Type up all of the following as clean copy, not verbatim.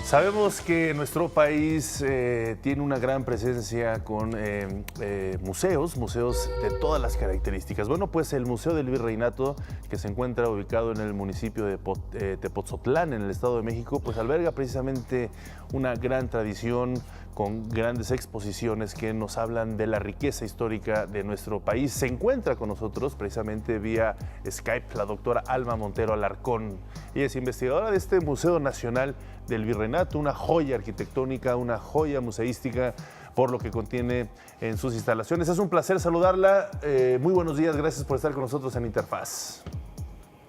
Sabemos que nuestro país tiene una gran presencia con museos de todas las características. Bueno, pues el Museo del Virreinato, que se encuentra ubicado en el municipio de Tepoztlán, en el Estado de México, pues alberga precisamente una gran tradición con grandes exposiciones que nos hablan de la riqueza histórica de nuestro país. Se encuentra con nosotros precisamente vía Skype la doctora Alma Montero Alarcón. Ella es investigadora de este Museo Nacional del Virreinato, una joya arquitectónica, una joya museística por lo que contiene en sus instalaciones. Es un placer saludarla. Muy buenos días, gracias por estar con nosotros en Interfaz.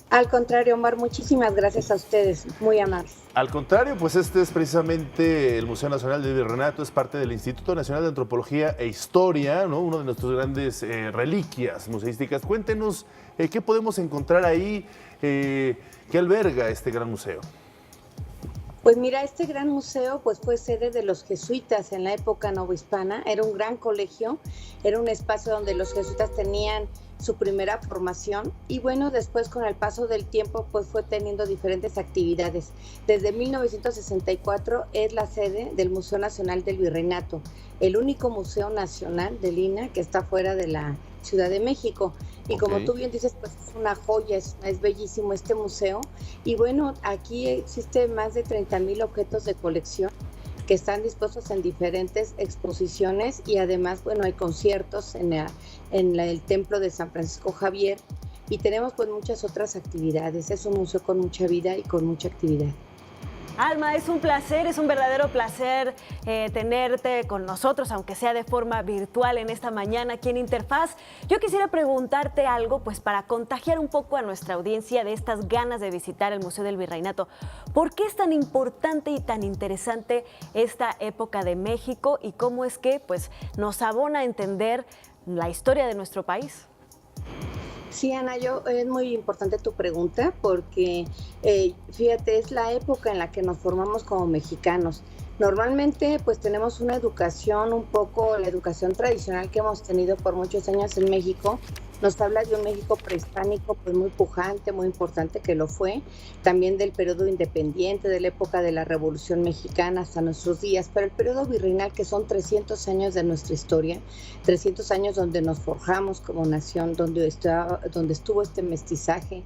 Al contrario, Omar, muchísimas gracias a ustedes, muy amables. Al contrario, pues este es precisamente el Museo Nacional del Virreinato, es parte del Instituto Nacional de Antropología e Historia, ¿no? Uno de nuestros grandes reliquias museísticas. Cuéntenos qué podemos encontrar ahí, qué alberga este gran museo. Pues mira, este gran museo pues fue sede de los jesuitas en la época novohispana, era un gran colegio, era un espacio donde los jesuitas tenían su primera formación y bueno, después con el paso del tiempo pues fue teniendo diferentes actividades. Desde 1964 es la sede del Museo Nacional del Virreinato, el único museo nacional del INAH que está fuera de la Ciudad de México. Y como tú bien dices, pues es una joya, es bellísimo este museo. Y bueno, aquí existe más de 30,000 objetos de colección que están dispuestos en diferentes exposiciones y además, bueno, hay conciertos en el Templo de San Francisco Javier y tenemos pues muchas otras actividades. Es un museo con mucha vida y con mucha actividad. Alma, es un placer, es un verdadero placer tenerte con nosotros, aunque sea de forma virtual en esta mañana aquí en Interfaz. Yo quisiera preguntarte algo, pues para contagiar un poco a nuestra audiencia de estas ganas de visitar el Museo del Virreinato. ¿Por qué es tan importante y tan interesante esta época de México y cómo es que pues, nos abona a entender la historia de nuestro país? Sí, Ana, es muy importante tu pregunta porque, fíjate, es la época en la que nos formamos como mexicanos. Normalmente, pues tenemos una educación, un poco la educación tradicional que hemos tenido por muchos años en México. Nos habla de un México prehispánico, pues muy pujante, muy importante, que lo fue. También del periodo independiente, de la época de la Revolución Mexicana hasta nuestros días. Pero el periodo virreinal, que son 300 años de nuestra historia, 300 años donde nos forjamos como nación, donde estuvo este mestizaje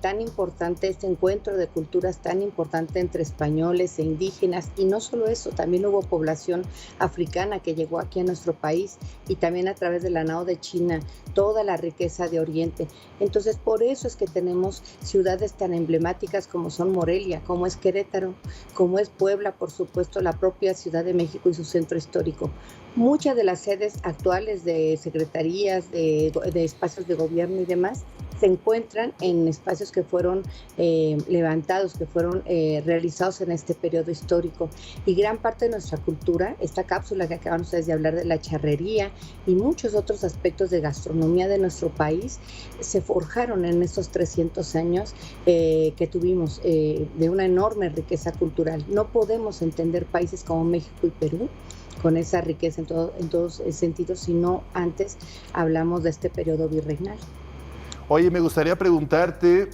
tan importante, este encuentro de culturas tan importante entre españoles e indígenas. Y no solo eso, también hubo población africana que llegó aquí a nuestro país y también a través de la nao de China, toda la riqueza de Oriente. Entonces, por eso es que tenemos ciudades tan emblemáticas como son Morelia, como es Querétaro, como es Puebla, por supuesto, la propia Ciudad de México y su centro histórico. Muchas de las sedes actuales de secretarías, de espacios de gobierno y demás, se encuentran en espacios que fueron levantados, que fueron realizados en este periodo histórico. Y gran parte de nuestra cultura, esta cápsula que acaban ustedes de hablar de la charrería y muchos otros aspectos de gastronomía de nuestro país, se forjaron en estos 300 años que tuvimos de una enorme riqueza cultural. No podemos entender países como México y Perú con esa riqueza en todos sentidos, si no antes hablamos de este periodo virreinal. Oye, me gustaría preguntarte,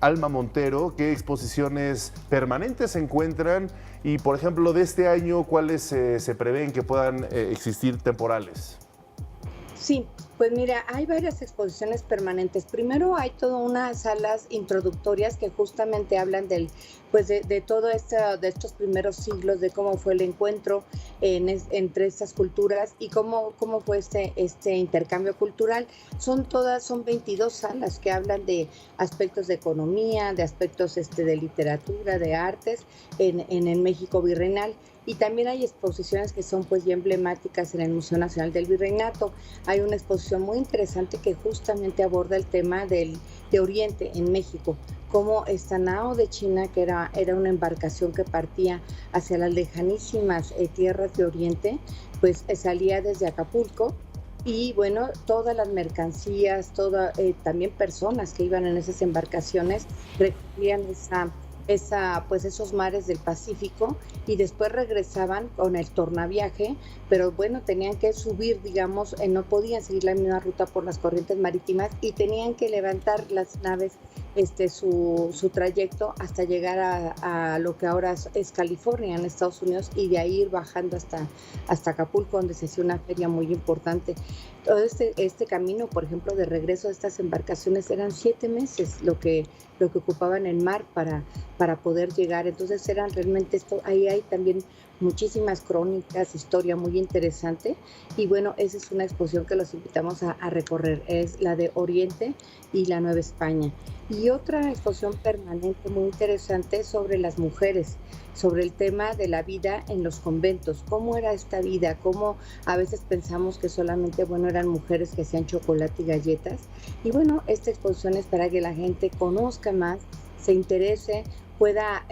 Alma Montero, ¿qué exposiciones permanentes se encuentran? Y, por ejemplo, de este año, ¿cuáles se prevén que puedan existir temporales? Sí, pues mira, hay varias exposiciones permanentes. Primero hay todas unas salas introductorias que justamente hablan de todo de estos primeros siglos, de cómo fue el encuentro entre estas culturas y cómo fue este intercambio cultural. Son 22 salas que hablan de aspectos de economía, de aspectos de literatura, de artes en el México virreinal. Y también hay exposiciones que son pues ya emblemáticas en el Museo Nacional del Virreinato. Hay una exposición muy interesante que justamente aborda el tema de Oriente en México, como esta nao de China, que era una embarcación que partía hacia las lejanísimas tierras de Oriente, pues salía desde Acapulco. Y bueno, todas las mercancías, también personas que iban en esas embarcaciones recogían pues esos mares del Pacífico y después regresaban con el tornaviaje, pero bueno, tenían que subir, digamos, no podían seguir la misma ruta por las corrientes marítimas y tenían que levantar las naves su trayecto hasta llegar a lo que ahora es California, en Estados Unidos, y de ahí ir bajando hasta Acapulco, donde se hacía una feria muy importante. Todo este camino, por ejemplo, de regreso de estas embarcaciones, eran 7 meses lo que ocupaban en mar para poder llegar. Entonces eran realmente ahí hay también muchísimas crónicas, historia muy interesante. Y bueno, esa es una exposición que los invitamos a recorrer, es la de Oriente y la Nueva España. Y otra exposición permanente muy interesante sobre las mujeres, sobre el tema de la vida en los conventos, cómo era esta vida, cómo a veces pensamos que solamente, bueno, eran mujeres que hacían chocolate y galletas. Y bueno, esta exposición es para que la gente conozca más, se interese, pueda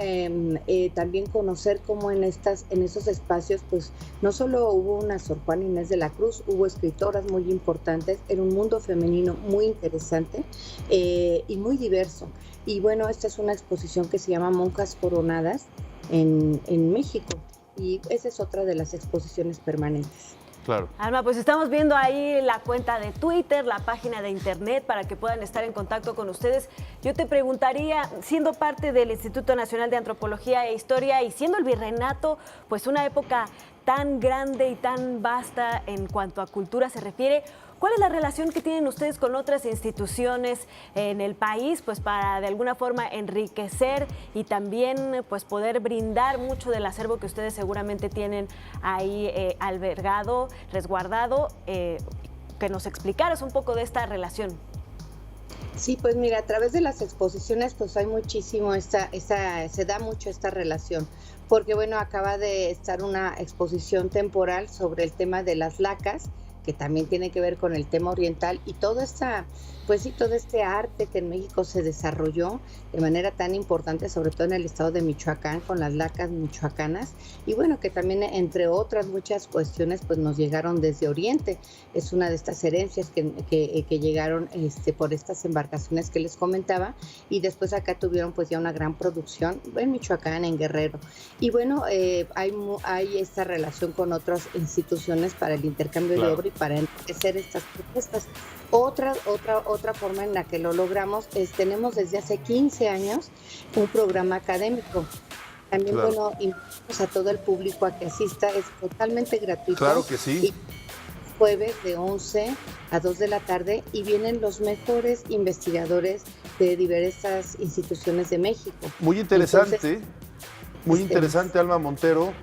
también conocer cómo en esos espacios, pues no solo hubo una Sor Juana Inés de la Cruz, hubo escritoras muy importantes, era un mundo femenino muy interesante y muy diverso. Y bueno, esta es una exposición que se llama Monjas Coronadas en México, y esa es otra de las exposiciones permanentes. Claro. Alma, pues estamos viendo ahí la cuenta de Twitter, la página de internet para que puedan estar en contacto con ustedes. Yo te preguntaría, siendo parte del Instituto Nacional de Antropología e Historia y siendo el virreinato, pues una época tan grande y tan vasta en cuanto a cultura se refiere, ¿cuál es la relación que tienen ustedes con otras instituciones en el país, pues para de alguna forma enriquecer y también pues poder brindar mucho del acervo que ustedes seguramente tienen ahí albergado, resguardado, que nos explicaras un poco de esta relación? Sí, pues mira, a través de las exposiciones pues hay muchísimo se da mucho esta relación, porque bueno, acaba de estar una exposición temporal sobre el tema de las lacas, que también tiene que ver con el tema oriental, y todo este arte que en México se desarrolló de manera tan importante, sobre todo en el estado de Michoacán, con las lacas michoacanas, y bueno, que también entre otras muchas cuestiones pues nos llegaron desde Oriente. Es una de estas herencias que llegaron por estas embarcaciones que les comentaba, y después acá tuvieron pues ya una gran producción en Michoacán, en Guerrero. Y bueno, hay esta relación con otras instituciones para el intercambio de obra y para enriquecer estas propuestas. Otra forma en la que lo logramos es, tenemos desde hace 15 años un programa académico. También, bueno, invitamos a todo el público a que asista, es totalmente gratuito. Claro que sí. Y jueves de 11 a 2 de la tarde, y vienen los mejores investigadores de diversas instituciones de México. Muy interesante, Alma Montero.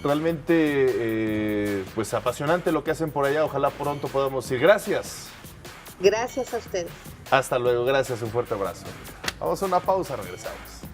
Realmente, pues apasionante lo que hacen por allá. Ojalá pronto podamos ir. Gracias. Gracias a ustedes. Hasta luego. Gracias. Un fuerte abrazo. Vamos a una pausa. Regresamos.